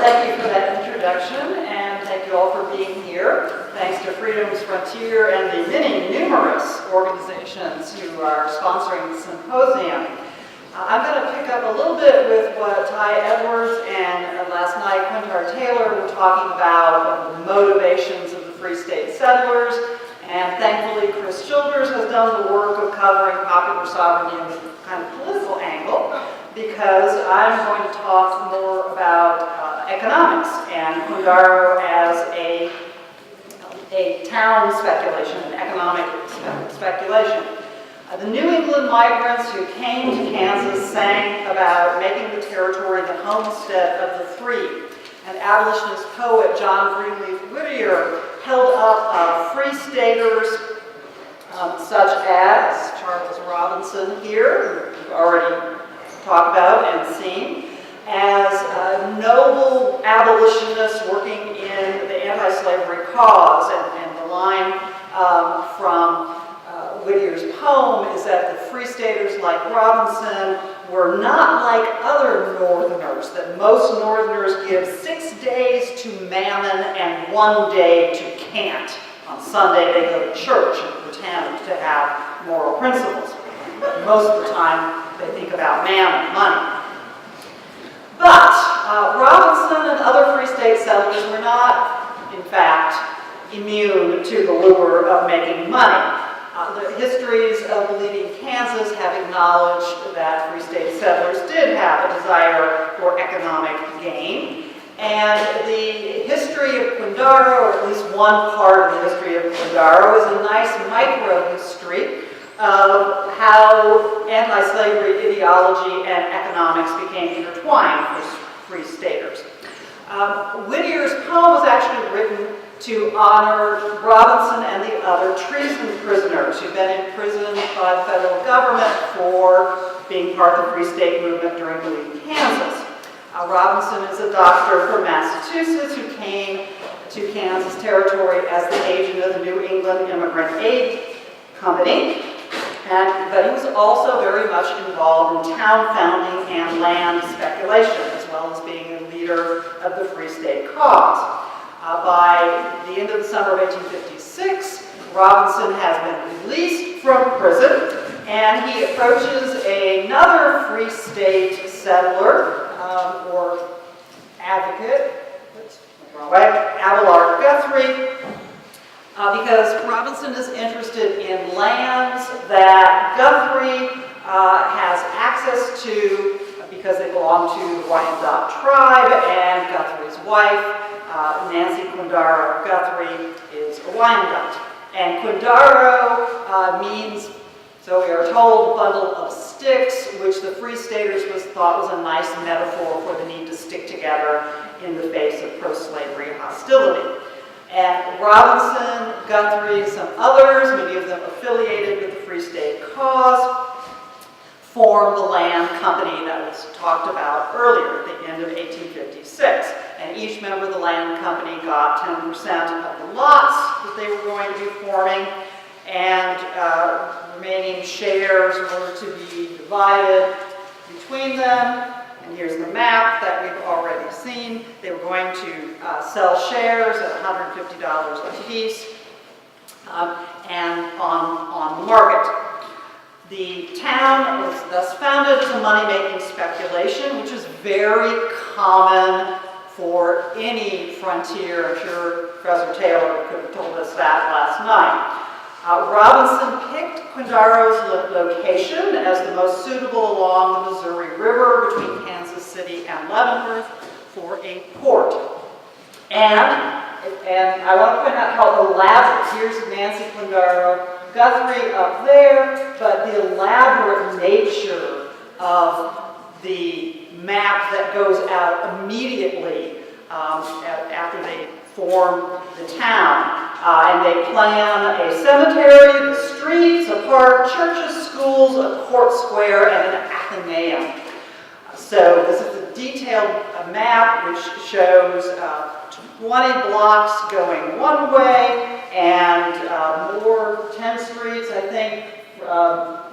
thank you for that introduction, and thank you all for being here. Thanks to Freedom's Frontier and the many numerous organizations who are sponsoring the symposium. I'm going to pick up a little bit with what Ty Edwards and last night Quindaro Taylor were talking about, the motivations of the Free State settlers, and thankfully Chris Childers has done the work of covering popular sovereignty in the kind of political angle, because I'm going to talk more about economics and Quindaro as a town speculation, an economic speculation. The New England migrants who came to Kansas sang about making the territory the homestead of the free. And abolitionist poet John Greenleaf Whittier held up free staters such as Charles Robinson here, who we've already talked about and seen, as noble abolitionists working in the anti-slavery cause. And the line from Whittier's poem is that the Free Staters, like Robinson, were not like other Northerners, that most Northerners give 6 days to mammon and 1 day to cant. On Sunday they go to church and pretend to have moral principles. Most of the time they think about mammon, money. But Robinson and other Free State settlers were not, in fact, immune to the lure of making money. The histories of leaving Kansas have acknowledged that Free State settlers did have a desire for economic gain. And the history of Quindaro, or at least one part of the history of Quindaro, is a nice micro-history of how anti-slavery ideology and economics became intertwined for Free Staters. Whittier's poem was actually written to honor Robinson and the other treason prisoners who've been imprisoned by the federal government for being part of the Free State movement during leaving Kansas. Robinson is a doctor from Massachusetts who came to Kansas territory as the agent of the New England Immigrant Aid Company, but he was also very much involved in town founding and land speculation, as well as being a leader of the Free State cause. By the end of the summer of 1856, Robinson has been released from prison, and he approaches another Free State settler, or advocate, Abelard Guthrie, because Robinson is interested in lands that Guthrie has access to because they belong to the Wyandotte tribe, and Guthrie's wife, Nancy Quindaro Guthrie, is a Wyandotte. And Quindaro means, so we are told, bundle of sticks, which the Free Staters thought was a nice metaphor for the need to stick together in the face of pro-slavery hostility. And Robinson, Guthrie, some others, many of them affiliated with the Free State cause, formed the land company that was talked about earlier at the end of 1856. And each member of the land company got 10% of the lots that they were going to be forming, and remaining shares were to be divided between them. And here's the map that we've already seen. They were going to sell shares at $150 a piece and on the market. The town was thus founded as a money-making speculation, which is very common for any frontier. I'm sure Professor Taylor could have told us that last night. Robinson picked Quindaro's location as the most suitable along the Missouri River between Kansas City and Leavenworth for a port. And I want to point out how elaborate, here's Nancy Quindaro Guthrie up there, but the elaborate nature of the map that goes out immediately after they form the town. And they plan a cemetery, the streets, a park, churches, schools, a court square, and an Athenaeum. So this is a detailed map which shows 20 blocks going one way and more 10 streets, I think,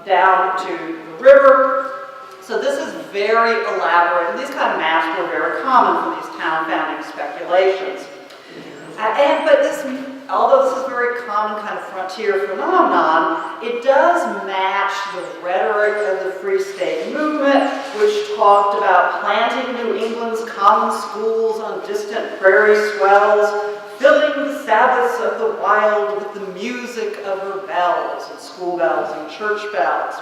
down to the river. So this is very elaborate, and these kind of maps were very common for these town-founding speculations. But this, although this is a very common kind of frontier phenomenon, it does match the rhetoric of the Free State movement, which talked about planting New England's common schools on distant prairie swells, filling the Sabbaths of the wild with the music of her bells, and school bells and church bells.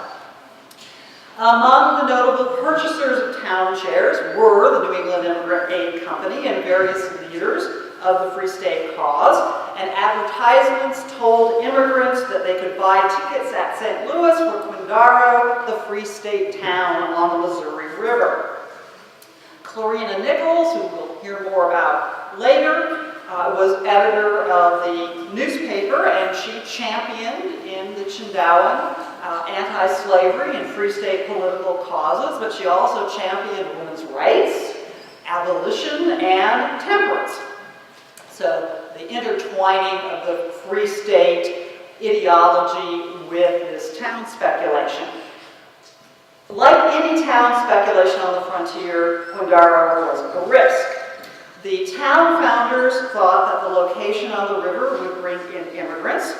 Among the notable purchasers of town shares were the New England Immigrant Aid Company and various leaders of the Free State cause, and advertisements told immigrants that they could buy tickets at St. Louis for Quindaro, the Free State town on the Missouri River. Clarina Nichols, who we'll hear more about later, was editor of the newspaper, and she championed in the Chindawan anti-slavery and Free State political causes, but she also championed women's rights, abolition, and temperance. So the intertwining of the Free State ideology with this town speculation. Like any town speculation on the frontier, Quindaro was a risk. The town founders thought that the location on the river would bring in immigrants,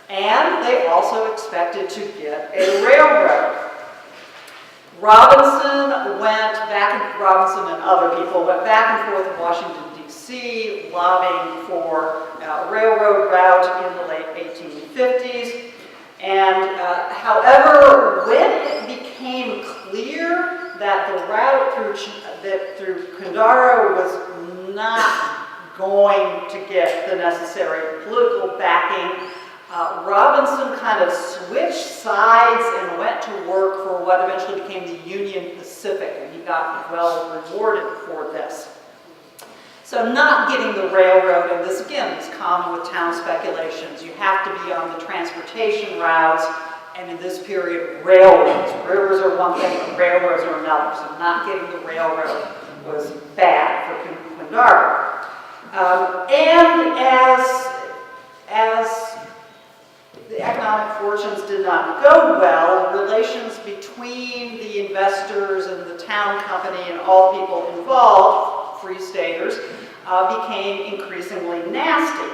and they also expected to get a railroad. Robinson and other people went back and forth in Washington, D.C., lobbying for a railroad route in the late 1850s. And however, when it became clear that the route through Quindaro was not going to get the necessary political backing, Robinson kind of switched sides and went to work for what eventually became the Union Pacific, and he got well rewarded for this. So not getting the railroad, and this again is common with town speculations. You have to be on the transportation routes, and in this period, railroads. Rivers are one thing, but railroads are another. So not getting the railroad was bad for Quindaro. And as the economic fortunes did not go well, relations between the investors and the town company and all people involved, Free Staters, became increasingly nasty.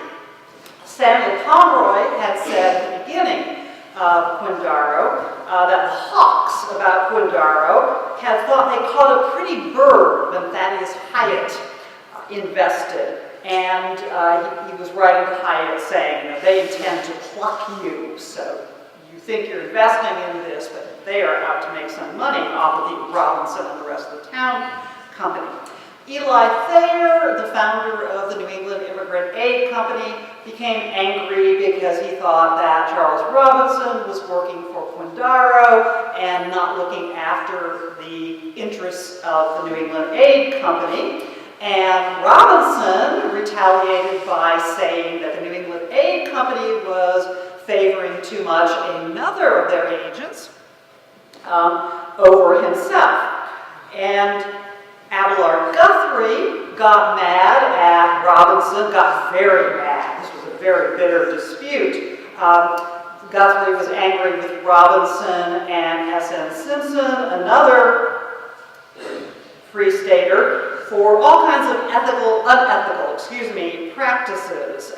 Samuel Pomeroy had said at the beginning of Quindaro that the hawks about Quindaro had thought they caught a pretty bird when Thaddeus Hyatt invested. And he was writing to Hyatt saying, they intend to pluck you, so you think you're investing in this, but they are out to make some money off of the Robinson and the rest of the town company. Eli Thayer, the founder of the New England Immigrant Aid Company, became angry because he thought that Charles Robinson was working for Quindaro and not looking after the interests of the New England Aid Company. And Robinson retaliated by saying that the New England Aid Company was favoring too much another of their agents over himself. And Abelard Guthrie got mad at Robinson, got very mad. This was a very bitter dispute. Guthrie was angry with Robinson and S.N. Simpson, another Free Stater, for all kinds of unethical practices.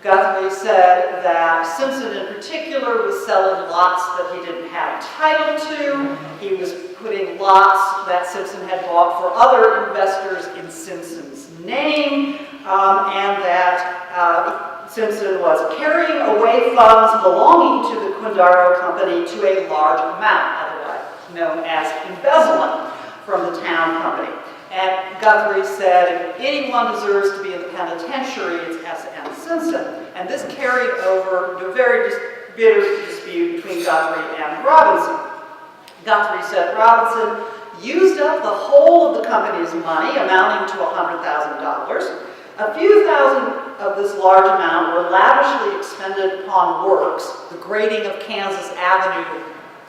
Guthrie said that Simpson in particular was selling lots that he didn't have title to. He was putting lots that Simpson had bought for other investors in Simpson's name, and that Simpson was carrying away funds belonging to the Quindaro Company to a large amount, otherwise known as embezzlement, from the town company. And Guthrie said, if anyone deserves to be in the penitentiary, it's S.N. Simpson. And this carried over to a very bitter dispute between Guthrie and Robinson. Guthrie said Robinson used up the whole of the company's money, amounting to $100,000. A few thousand of this large amount were lavishly expended upon works. The grading of Kansas Avenue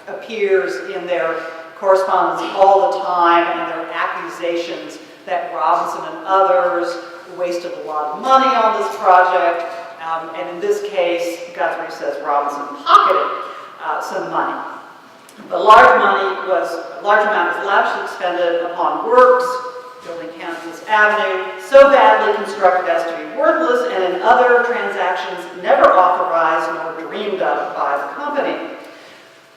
appears in their correspondence all the time, and there are accusations that Robinson and others wasted a lot of money on this project, and in this case, Guthrie says Robinson pocketed some money. A large amount was lavishly expended upon works, building Kansas Avenue, so badly constructed as to be worthless, and in other transactions never authorized nor dreamed of by the company.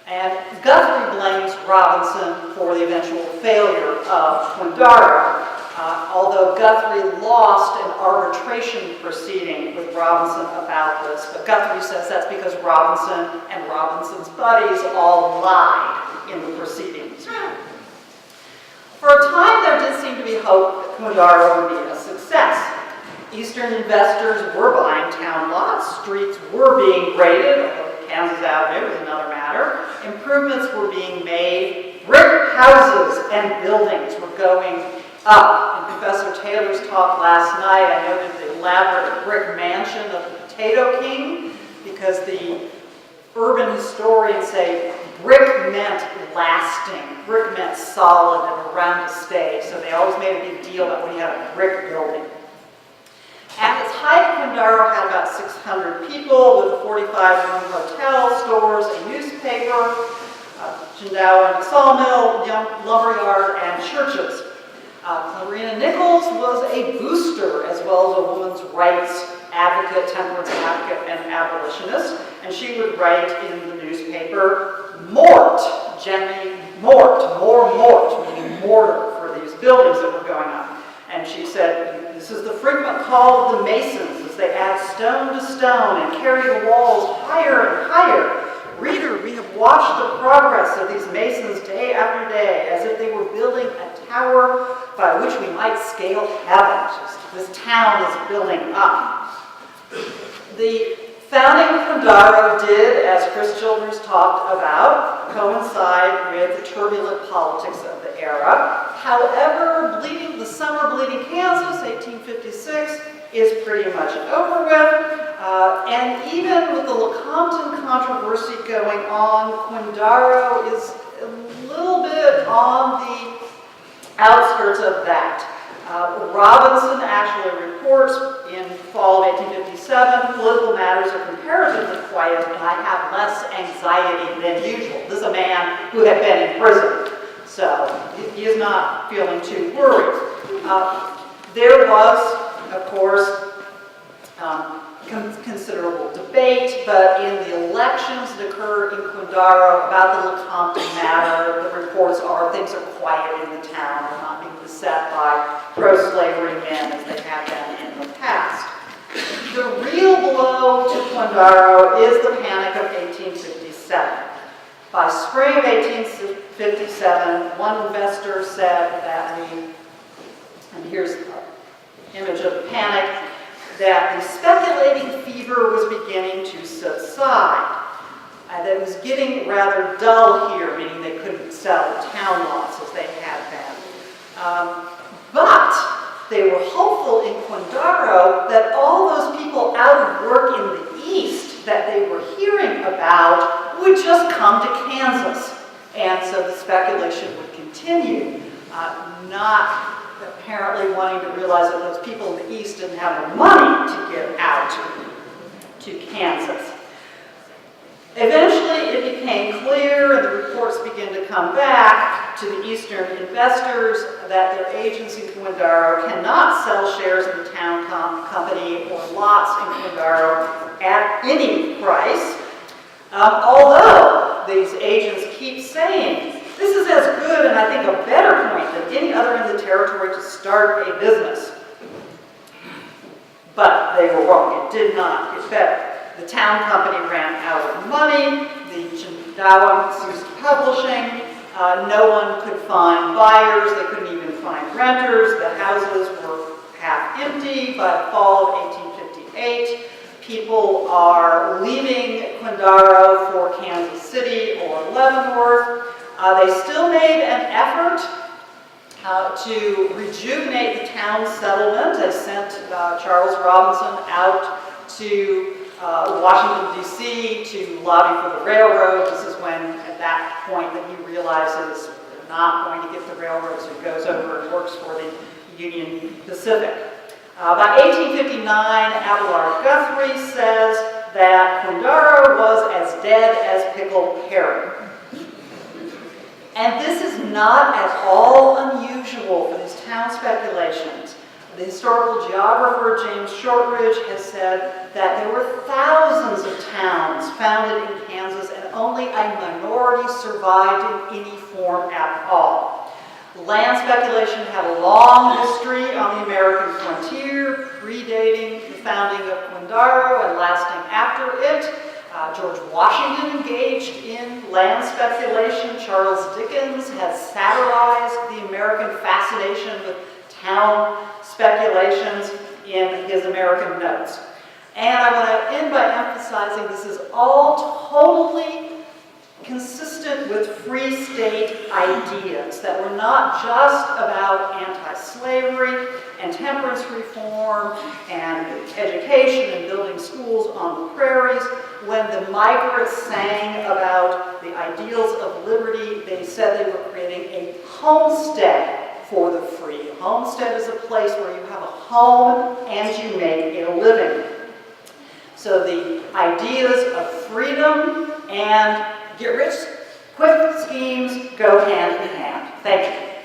And Guthrie blames Robinson for the eventual failure of Quindaro, although Guthrie lost an arbitration proceeding with Robinson about this. But Guthrie says that's because Robinson and Robinson's buddies all lied in the proceedings. For a time, there did seem to be hope that Quindaro would be a success. Eastern investors were buying town lots, streets were being graded, although Kansas Avenue is another matter. Improvements were being made, brick houses and buildings were going up. In Professor Taylor's talk last night, I noted the elaborate brick mansion of the Potato King, because the urban historians say brick meant lasting, brick meant solid and around to stay, so they always made a big deal about when you had a brick building. At its height, Quindaro had about 600 people with a 45-room hotel, stores, a newspaper, Quindaro and a sawmill, lumberyard, and churches. Clarina Nichols was a booster as well as a women's rights advocate, temperance advocate, and abolitionist, and she would write in the newspaper, "Mort, Jenny, Mort, more Mort," meaning mortar for these buildings that were going up. And she said, "This is the frequent call of the masons as they add stone to stone and carry the walls higher and higher. Reader, we have watched the progress of these masons day after day as if they were building a tower by which we might scale heaven." This town is building up. The founding of Quindaro did, as Chris Childers talked about, coincide with the turbulent politics of the era. However, the Summer Bleeding Kansas, 1856, is pretty much over with. And even with the Lecompton controversy going on, Quindaro is a little bit on the outskirts of that. Robinson actually reports in fall of 1857, "Political matters are comparatively quiet and I have less anxiety than usual." This is a man who had been in prison, so he is not feeling too worried. There was, of course, considerable debate, but in the elections that occur in Quindaro about the Lecompton matter, the reports are things are quiet in the town. They're not being beset by pro-slavery men as they have been in the past. The real blow to Quindaro is the Panic of 1857. By spring of 1857, one investor said that and here's an image of the panic, that the speculating fever was beginning to subside. That it was getting rather dull here, meaning they couldn't sell town lots as they had been. But they were hopeful in Quindaro that all those people out of work in the East that they were hearing about would just come to Kansas. And so the speculation would continue, not apparently wanting to realize that those people in the East didn't have the money to get out to Kansas. Eventually, it became clear, and the reports began to come back to the Eastern investors, that their agents in Quindaro cannot sell shares in the town company or lots in Quindaro at any price. Although these agents keep saying, this is as good, and I think a better point than any other in the territory to start a business. But they were wrong. It did not get better. The town company ran out of money. The Quindaro ceased publishing. No one could find buyers. They couldn't even find renters. The houses were half empty. By the fall of 1858, people are leaving Quindaro for Kansas City or Leavenworth. They still made an effort to rejuvenate the town settlement. They sent Charles Robinson out to Washington, D.C. to lobby for the railroad. This is when, at that point, that he realizes they're not going to get the railroad, so he goes over and works for the Union Pacific. By 1859, Abelard Guthrie says that Quindaro was as dead as pickled herring. And this is not at all unusual for these town speculations. The historical geographer James Shortridge has said that there were thousands of towns founded in Kansas and only a minority survived in any form at all. Land speculation had a long history on the American frontier, predating the founding of Quindaro and lasting after it. George Washington engaged in land speculation. Charles Dickens has satirized the American fascination with town speculations in his American Notes. And I want to end by emphasizing this is all totally consistent with free state ideas, that were not just about anti-slavery and temperance reform and education and building schools on the prairies. When the migrants sang about the ideals of liberty, they said they were creating a homestead for the free. A homestead is a place where you have a home and you make a living. So the ideas of freedom and get-rich-quick schemes go hand in hand. Thank you.